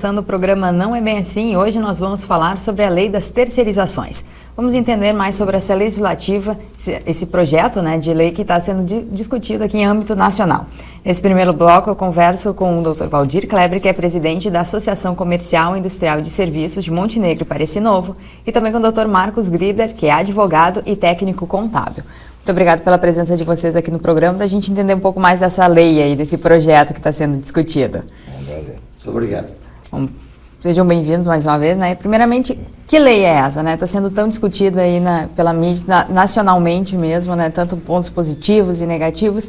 começando o programa Não é Bem Assim e hoje nós vamos falar sobre a lei das terceirizações. Vamos entender mais sobre essa legislativa, esse projeto de lei que está sendo discutido aqui em âmbito nacional. Nesse primeiro bloco eu converso com o Dr. Valdir Kleber, que é presidente da Associação Comercial e Industrial de Serviços de Montenegro e Pareci Novo, e também com o Dr. Marcos Gribler, que é advogado e técnico contábil. Muito obrigada pela presença de vocês aqui no programa, para a gente entender um pouco mais dessa lei aí, desse projeto que está sendo discutido. É um prazer. Muito obrigado. Bom, sejam bem-vindos mais uma vez. Primeiramente, que lei é essa? Está sendo tão discutida aí pela mídia, nacionalmente mesmo, tanto pontos positivos e negativos.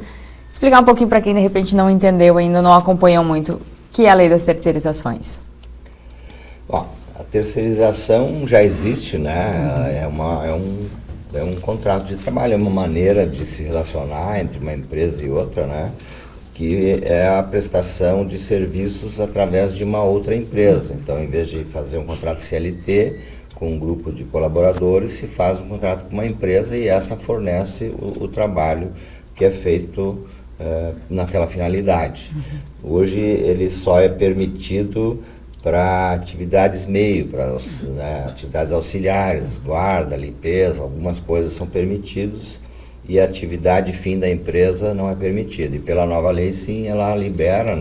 Explicar um pouquinho para quem de repente não entendeu ainda, não acompanhou muito, o que é a lei das terceirizações. Bom, a terceirização já existe, É um contrato de trabalho, é uma maneira de se relacionar entre uma empresa e outra, que é a prestação de serviços através de uma outra empresa. Então, em vez de fazer um contrato CLT com um grupo de colaboradores, se faz um contrato com uma empresa e essa fornece o trabalho que é feito naquela finalidade. Hoje, ele só é permitido para atividades meio, para atividades auxiliares, guarda, limpeza, algumas coisas são permitidas e a atividade fim da empresa não é permitida. E pela nova lei, sim, ela libera,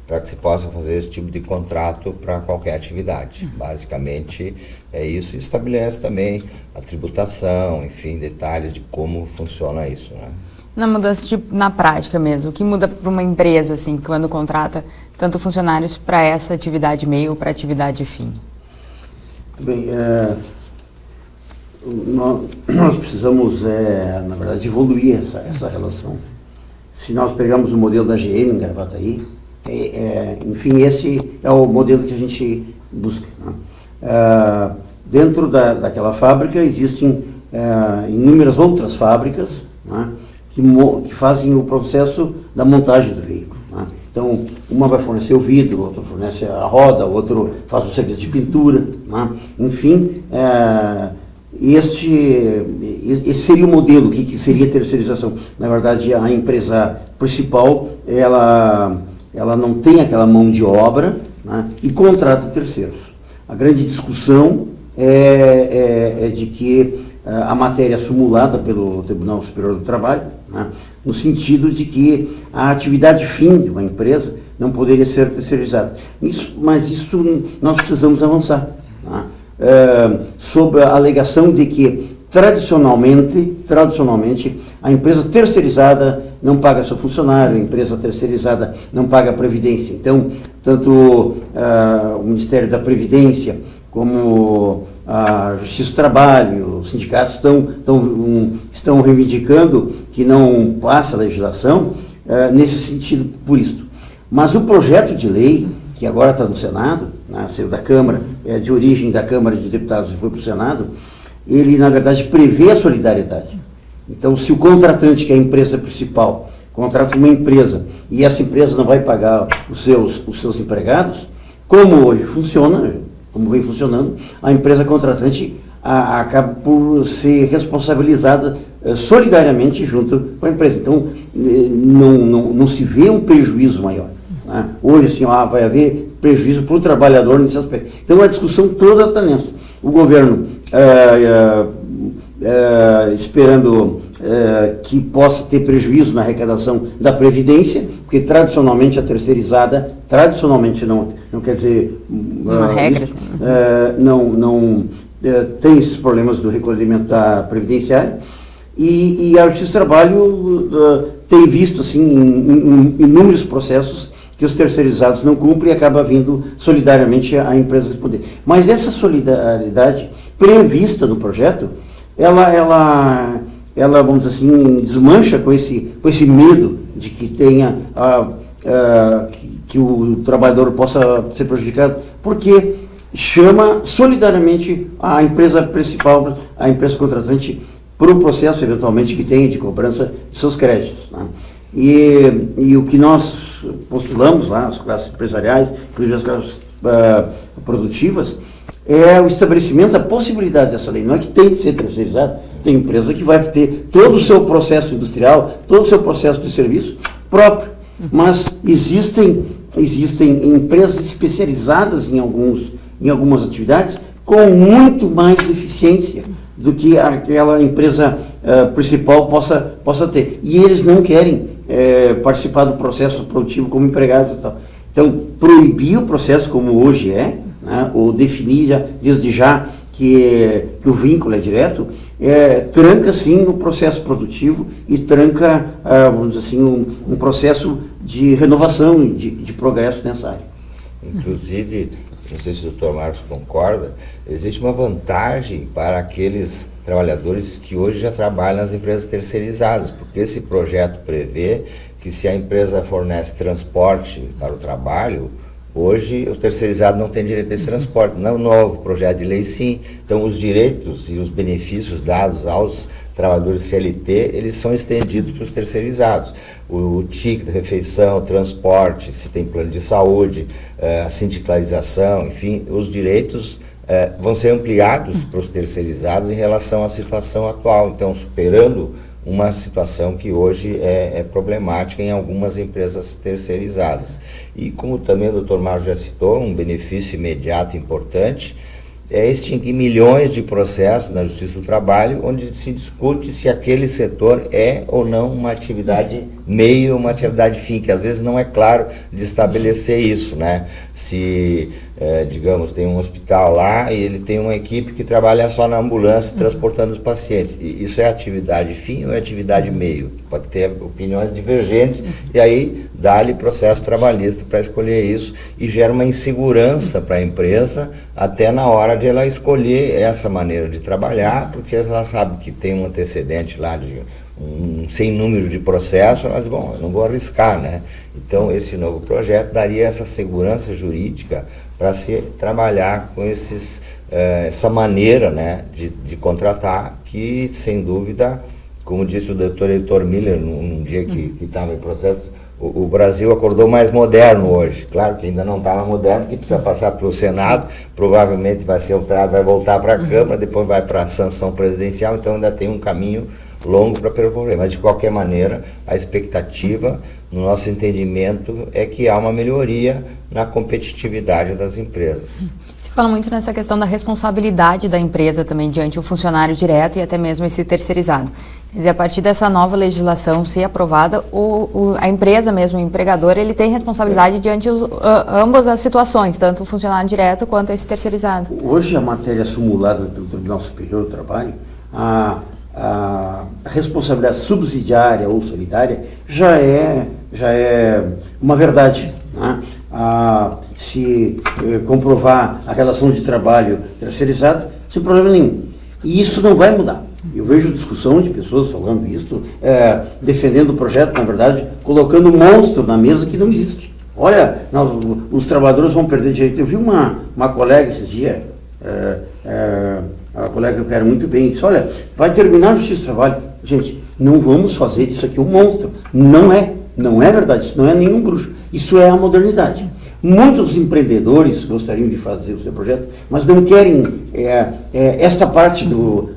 para que se possa fazer esse tipo de contrato para qualquer atividade. Basicamente é isso, e estabelece também a tributação, enfim, detalhes de como funciona isso, Na mudança, na prática mesmo, o que muda para uma empresa, assim, quando contrata tanto funcionários para essa atividade meio ou para atividade fim? Bem, nós precisamos, na verdade, evoluir essa relação. Se nós pegarmos o modelo da GM em Gravataí, enfim, esse é o modelo que a gente busca. Dentro daquela fábrica existem inúmeras outras fábricas, que fazem o processo da montagem do veículo. Então, uma vai fornecer o vidro, outra fornece a roda, outro faz o serviço de pintura. Enfim, esse seria o modelo, que seria terceirização. Na verdade, a empresa principal, ela não tem aquela mão de obra, e contrata terceiros. A grande discussão é de que a matéria simulada pelo Tribunal Superior do Trabalho, no sentido de que a atividade fim de uma empresa não poderia ser terceirizada. Mas isso nós precisamos avançar. Sob a alegação de que, tradicionalmente, a empresa terceirizada não paga seu funcionário, a empresa terceirizada não paga a Previdência. Então, tanto o Ministério da Previdência como a Justiça do Trabalho, os sindicatos estão reivindicando que não passa a legislação nesse sentido, por isso. Mas o projeto de lei, que agora está no Senado, saiu da Câmara, de origem da Câmara de Deputados e foi para o Senado, ele, na verdade, prevê a solidariedade. Então, se o contratante, que é a empresa principal, contrata uma empresa e essa empresa não vai pagar os seus empregados, como hoje funciona, como vem funcionando, a empresa contratante acaba por ser responsabilizada solidariamente junto com a empresa. Então, não se vê um prejuízo maior. Hoje, assim, vai haver prejuízo para o trabalhador nesse aspecto. Então, a discussão toda está nessa. O governo esperando que possa ter prejuízo na arrecadação da Previdência, porque tradicionalmente a terceirizada, não quer dizer... Uma regra, isso, não tem esses problemas do recolhimento da Previdenciária, e a Justiça do Trabalho tem visto, assim, em inúmeros processos, que os terceirizados não cumprem e acaba vindo solidariamente a empresa responder. Mas essa solidariedade prevista no projeto, ela vamos dizer assim, desmancha com esse medo de que tenha que o trabalhador possa ser prejudicado, porque chama solidariamente a empresa principal, a empresa contratante, para o processo, eventualmente, que tenha de cobrança de seus créditos. E o que nós postulamos lá, as classes empresariais, inclusive as classes produtivas, é o estabelecimento da possibilidade dessa lei. Não é que tem que ser terceirizado, tem empresa que vai ter todo o seu processo industrial, todo o seu processo de serviço próprio, mas existem existem empresas especializadas em algumas atividades com muito mais eficiência do que aquela empresa principal possa ter. E eles não querem participar do processo produtivo como empregados e tal. Então, proibir o processo como hoje né, ou definir desde já que o vínculo é direto, tranca sim o processo produtivo e tranca, vamos dizer assim, um processo de renovação e de progresso nessa área. Inclusive, não sei se o Dr. Marcos concorda, existe uma vantagem para aqueles trabalhadores que hoje já trabalham nas empresas terceirizadas, porque esse projeto prevê que se a empresa fornece transporte para o trabalho, hoje o terceirizado não tem direito a esse transporte. No novo projeto de lei, sim. Então, os direitos e os benefícios dados aos trabalhadores CLT, eles são estendidos para os terceirizados. O ticket, refeição, transporte, se tem plano de saúde, a sindicalização, enfim, os direitos vão ser ampliados para os terceirizados em relação à situação atual. Então, superando uma situação que hoje é problemática em algumas empresas terceirizadas. E como também o Dr. Mário já citou, um benefício imediato importante é extinguir milhões de processos na Justiça do Trabalho, onde se discute se aquele setor é ou não uma atividade meio ou uma atividade fim, que às vezes não é claro de estabelecer isso, né? Se, digamos, tem um hospital lá e ele tem uma equipe que trabalha só na ambulância transportando os pacientes. E isso é atividade fim ou é atividade meio? Pode ter opiniões divergentes e aí dá-lhe processo trabalhista para escolher isso e gera uma insegurança para a empresa até na hora de ela escolher essa maneira de trabalhar, porque ela sabe que tem um antecedente lá de sem número de processos, mas bom, eu não vou arriscar, né? Então esse novo projeto daria essa segurança jurídica para se trabalhar com essa maneira, né, de contratar, que sem dúvida, como disse o Dr. Heitor Miller num dia que estava em processo, o Brasil acordou mais moderno hoje. Claro que ainda não estava moderno, porque precisa passar pelo Senado, provavelmente vai ser alterado, vai voltar para a Câmara, depois vai para a sanção presidencial, então ainda tem um caminho longo para percorrer. Mas de qualquer maneira, a expectativa, no nosso entendimento, é que há uma melhoria na competitividade das empresas. Se fala muito nessa questão da responsabilidade da empresa também diante o funcionário direto e até mesmo esse terceirizado. Quer dizer, a partir dessa nova legislação ser aprovada, a empresa mesmo, o empregador, ele tem responsabilidade diante ambas as situações, tanto o funcionário direto quanto esse terceirizado. Hoje a matéria simulada pelo Tribunal Superior do Trabalho, a responsabilidade subsidiária ou solidária já é uma verdade, né? Se comprovar a relação de trabalho terceirizado, sem problema nenhum. E isso não vai mudar. Eu vejo discussão de pessoas falando isso, defendendo o projeto, na verdade, colocando um monstro na mesa que não existe. Olha, os trabalhadores vão perder direito. Eu vi uma colega esses dias, a colega que eu quero muito bem, disse, olha, vai terminar a Justiça do Trabalho. Gente, não vamos fazer disso aqui um monstro. Não é verdade, isso não é nenhum bruxo. Isso é a modernidade. Muitos empreendedores gostariam de fazer o seu projeto, mas não querem esta parte do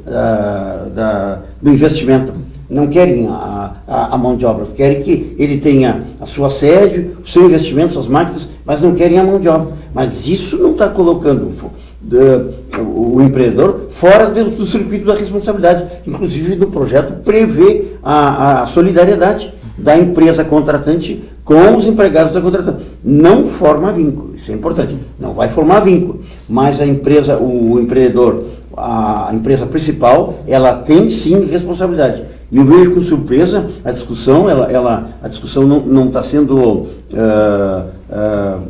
investimento. Não querem a mão de obra, querem que ele tenha a sua sede, o seu investimento, suas máquinas, mas não querem a mão de obra. Mas isso não está colocando o empreendedor fora do circuito da responsabilidade. Inclusive, no projeto prevê a solidariedade da empresa contratante com os empregados da contratante. Não forma vínculo, isso é importante. Não vai formar vínculo, mas a empresa, o empreendedor, a empresa principal, ela tem sim responsabilidade. E eu vejo com surpresa a discussão, a discussão não está sendo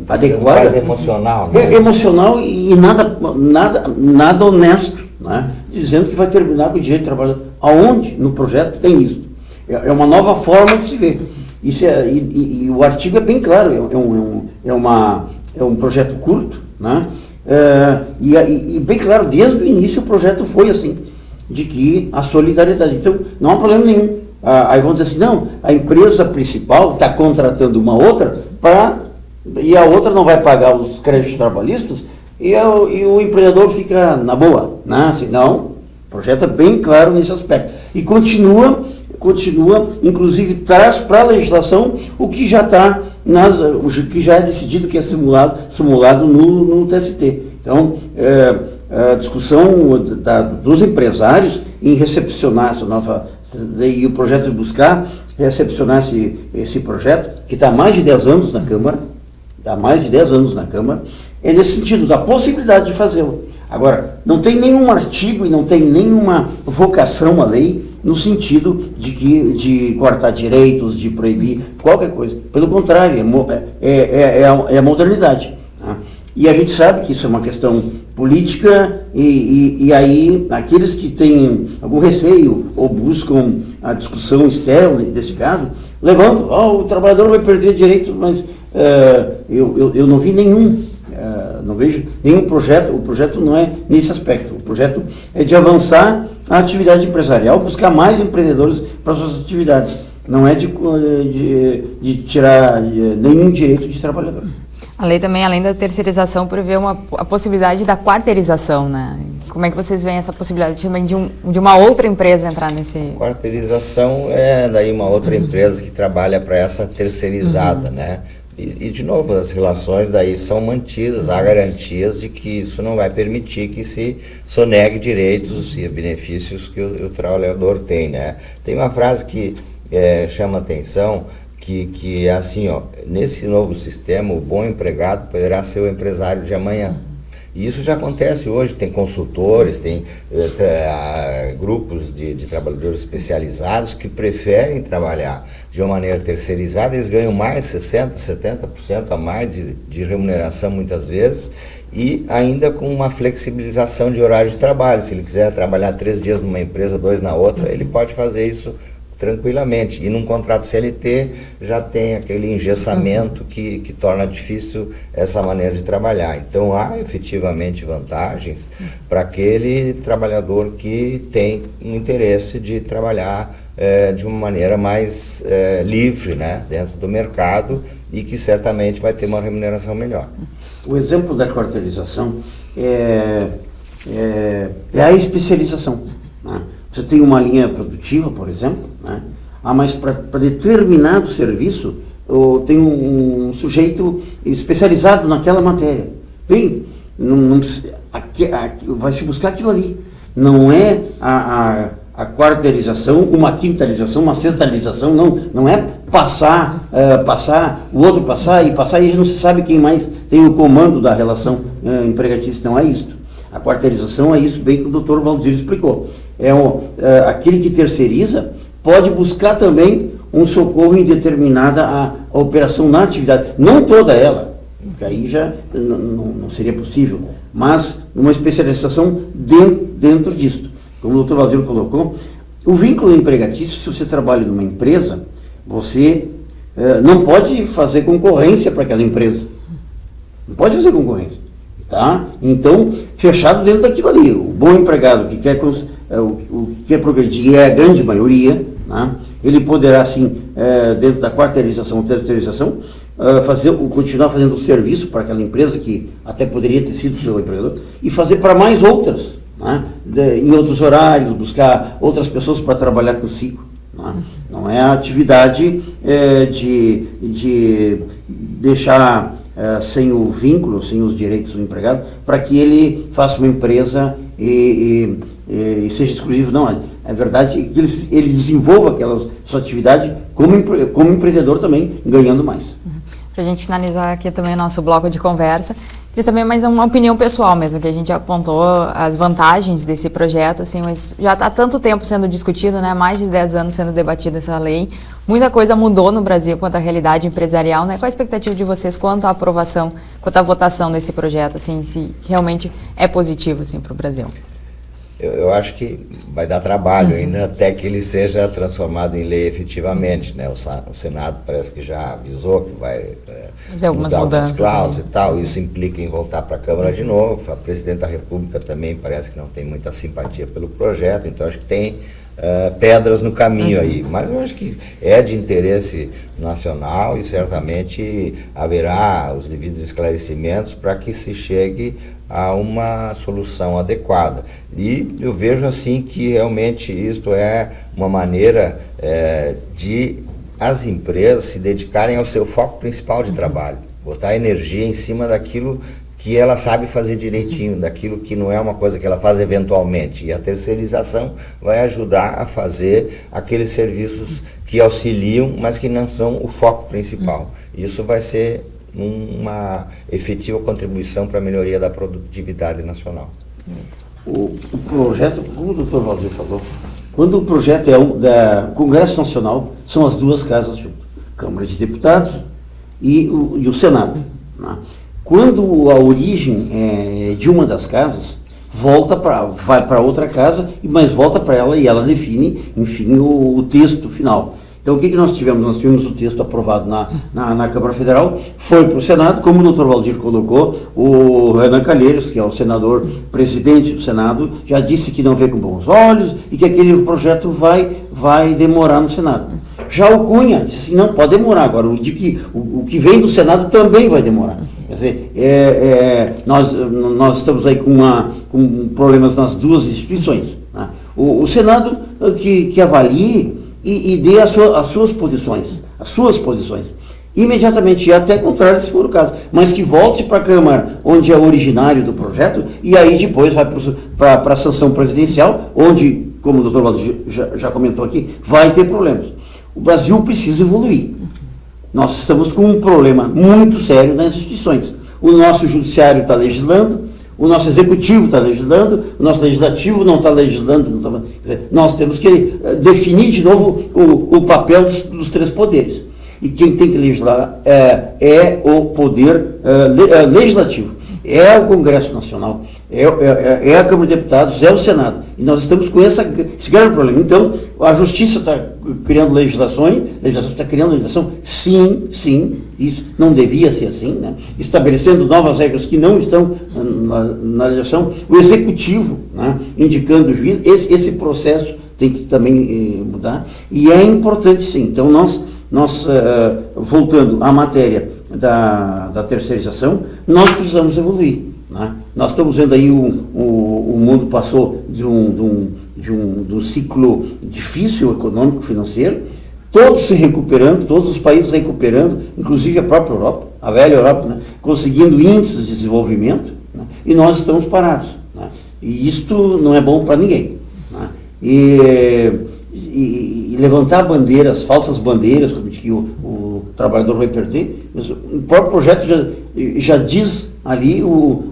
adequada. Mais emocional, né? Emocional e nada honesto, né? Dizendo que vai terminar com o direito de trabalho. Aonde no projeto tem isso? É uma nova forma de se ver. Isso e o artigo é bem claro, é um projeto curto, né? E bem claro, desde o início o projeto foi assim, de que a solidariedade. Então, não há problema nenhum. Aí vamos dizer assim, não, a empresa principal está contratando uma outra e a outra não vai pagar os créditos trabalhistas e o empreendedor fica na boa, né? Assim, não, o projeto é bem claro nesse aspecto. E continua, inclusive traz para a legislação o que já está o que já é decidido, que é simulado no TST. Então, a discussão dos empresários em recepcionar essa nova, e o projeto de buscar recepcionar esse projeto, que está há mais de 10 anos na Câmara, é nesse sentido, da possibilidade de fazê-lo. Agora, não tem nenhum artigo e não tem nenhuma vocação à lei no sentido de cortar direitos, de proibir qualquer coisa. Pelo contrário, é a modernidade. Tá? E a gente sabe que isso é uma questão política e aí aqueles que têm algum receio ou buscam a discussão externa desse caso, levantam, o trabalhador vai perder direitos, mas eu não vi nenhum. Não vejo nenhum projeto, o projeto não é nesse aspecto, o projeto é de avançar a atividade empresarial, buscar mais empreendedores para suas atividades, não é de tirar nenhum direito de trabalhador. A lei também, além da terceirização, prevê a possibilidade da quarteirização, né? Como é que vocês veem essa possibilidade também de uma outra empresa entrar nesse... Quarteirização é daí uma outra empresa que trabalha para essa terceirizada, né? E, de novo, as relações daí são mantidas, há garantias de que isso não vai permitir que se sonegue direitos e benefícios que o trabalhador tem, né? Tem uma frase que chama atenção, que é assim, nesse novo sistema, o bom empregado poderá ser o empresário de amanhã. E isso já acontece hoje, tem consultores, tem grupos de trabalhadores especializados que preferem trabalhar de uma maneira terceirizada, eles ganham mais, 60%, 70% a mais de remuneração muitas vezes, e ainda com uma flexibilização de horário de trabalho. Se ele quiser trabalhar 3 dias numa empresa, 2 na outra, ele pode fazer isso tranquilamente. E num contrato CLT já tem aquele engessamento que torna difícil essa maneira de trabalhar. Então há efetivamente vantagens para aquele trabalhador que tem um interesse de trabalhar de uma maneira mais livre, né, dentro do mercado, e que certamente vai ter uma remuneração melhor. O exemplo da quarteirização é a especialização, né? Você tem uma linha produtiva, por exemplo, né? Mas para determinado serviço tem um sujeito especializado naquela matéria. Bem, vai se buscar aquilo ali. Não é a quarteirização, uma quintalização, uma sextalização, não é passar, o outro passar, e a gente não se sabe quem mais tem o comando da relação empregatícia. Não é isso. A quarteirização é isso, bem que o doutor Valdir explicou. Aquele que terceiriza pode buscar também um socorro em determinada a operação na atividade, não toda ela, porque aí já não seria possível, mas uma especialização dentro disso. Como o doutor Valdir colocou, o vínculo empregatício, se você trabalha numa empresa, você não pode fazer concorrência para aquela empresa. Não pode fazer concorrência. Tá? Então, fechado dentro daquilo ali. O bom empregado que quer progredir, e é a grande maioria, né? Ele poderá, sim, dentro da quarteirização ou terceirização, continuar fazendo o serviço para aquela empresa que até poderia ter sido seu empregador, e fazer para mais outras, né? Em outros horários, buscar outras pessoas para trabalhar consigo. Né? Não é a atividade de deixar sem o vínculo, sem os direitos do empregado, para que ele faça uma empresa e seja exclusivo. Não, é verdade que ele desenvolva aquela sua atividade como empreendedor também, ganhando mais. Para a gente finalizar aqui também o nosso bloco de conversa, queria saber mais uma opinião pessoal mesmo, que a gente apontou as vantagens desse projeto, assim, mas já está há tanto tempo sendo discutido, né, mais de 10 anos sendo debatida essa lei, muita coisa mudou no Brasil quanto à realidade empresarial, né? Qual a expectativa de vocês quanto à aprovação, quanto à votação desse projeto, assim, se realmente é positivo, assim, para o Brasil? Eu acho que vai dar trabalho ainda até que ele seja transformado em lei efetivamente, né? O Senado parece que já avisou que vai fazer algumas mudar mudanças, cláusulas e tal. Isso implica em voltar para a Câmara de novo. A Presidente da República também parece que não tem muita simpatia pelo projeto, então acho que tem pedras no caminho aí. Mas eu acho que é de interesse nacional e certamente haverá os devidos esclarecimentos para que se chegue a uma solução adequada. E eu vejo assim que realmente isto é uma maneira de as empresas se dedicarem ao seu foco principal de trabalho, botar energia em cima daquilo que ela sabe fazer direitinho, daquilo que não é uma coisa que ela faz eventualmente. E a terceirização vai ajudar a fazer aqueles serviços que auxiliam, mas que não são o foco principal. Isso vai ser uma efetiva contribuição para a melhoria da produtividade nacional. O projeto, como o doutor Valdir falou, quando o projeto é da Congresso Nacional, são as duas casas juntas, Câmara de Deputados e o Senado, né? Quando a origem é de uma das casas, vai para outra casa, mas volta para ela e ela define, enfim, o texto final. Então, o que nós tivemos? Nós tivemos o texto aprovado na Câmara Federal, foi para o Senado, como o doutor Valdir colocou, o Renan Calheiros, que é o senador presidente do Senado, já disse que não vê com bons olhos e que aquele projeto vai demorar no Senado. Já o Cunha disse assim, não, pode demorar. Agora, o que vem do Senado também vai demorar. Quer dizer, nós estamos aí com problemas nas duas instituições, né? O Senado que avalie e dê as suas posições, imediatamente, e até contrário se for o caso, mas que volte para a Câmara, onde é originário do projeto, e aí depois vai para a sanção presidencial, onde, como o doutor Valdir já comentou aqui, vai ter problemas. O Brasil precisa evoluir. Nós estamos com um problema muito sério nas instituições. O nosso judiciário está legislando, o nosso executivo está legislando, o nosso legislativo não está legislando. Nós temos que definir de novo o papel dos três poderes. E quem tem que legislar é o poder legislativo, é o Congresso Nacional, é a Câmara de Deputados, é o Senado. E nós estamos com esse grande problema. Então, a Justiça está criando legislação está criando legislação, sim, isso não devia ser assim, né? Estabelecendo novas regras que não estão na legislação, o Executivo, né, indicando o juiz, esse processo tem que também mudar, e é importante sim. Então, nós voltando à matéria da terceirização, nós precisamos evoluir, né? Nós estamos vendo aí o mundo passou de um ciclo difícil econômico, financeiro, todos se recuperando, todos os países recuperando, inclusive a própria Europa, a velha Europa, né, conseguindo índices de desenvolvimento, né, e nós estamos parados, né? E isto não é bom para ninguém, né? E levantar bandeiras, falsas bandeiras, como de que o trabalhador vai perder, mas o próprio projeto já diz ali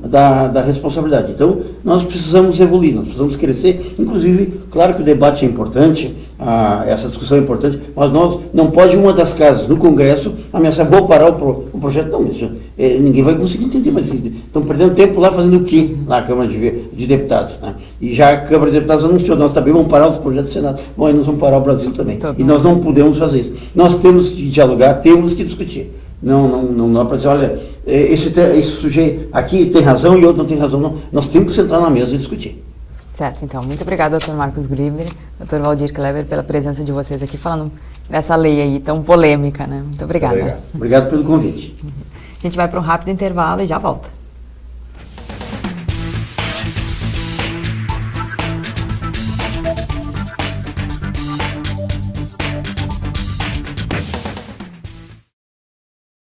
da responsabilidade. Então, nós precisamos evoluir, nós precisamos crescer. Inclusive, claro que o debate é importante, essa discussão é importante, mas nós não pode uma das casas no Congresso ameaçar, vou parar o projeto. Não, ninguém vai conseguir entender, mas estão perdendo tempo lá fazendo o quê? Lá na Câmara de Deputados, né? E já a Câmara de Deputados anunciou, nós também vamos parar os projetos do Senado. Bom, aí nós vamos parar o Brasil também. E nós não podemos fazer isso. Nós temos que dialogar, temos que discutir. Não dá para dizer, olha, esse sujeito aqui tem razão e outro não tem razão, não. Nós temos que sentar na mesa e discutir. Certo, então, muito obrigada, doutor Marcos Griber, doutor Valdir Kleber, pela presença de vocês aqui, falando dessa lei aí tão polêmica, né? Muito obrigada. Obrigado pelo convite. A gente vai para um rápido intervalo e já volta.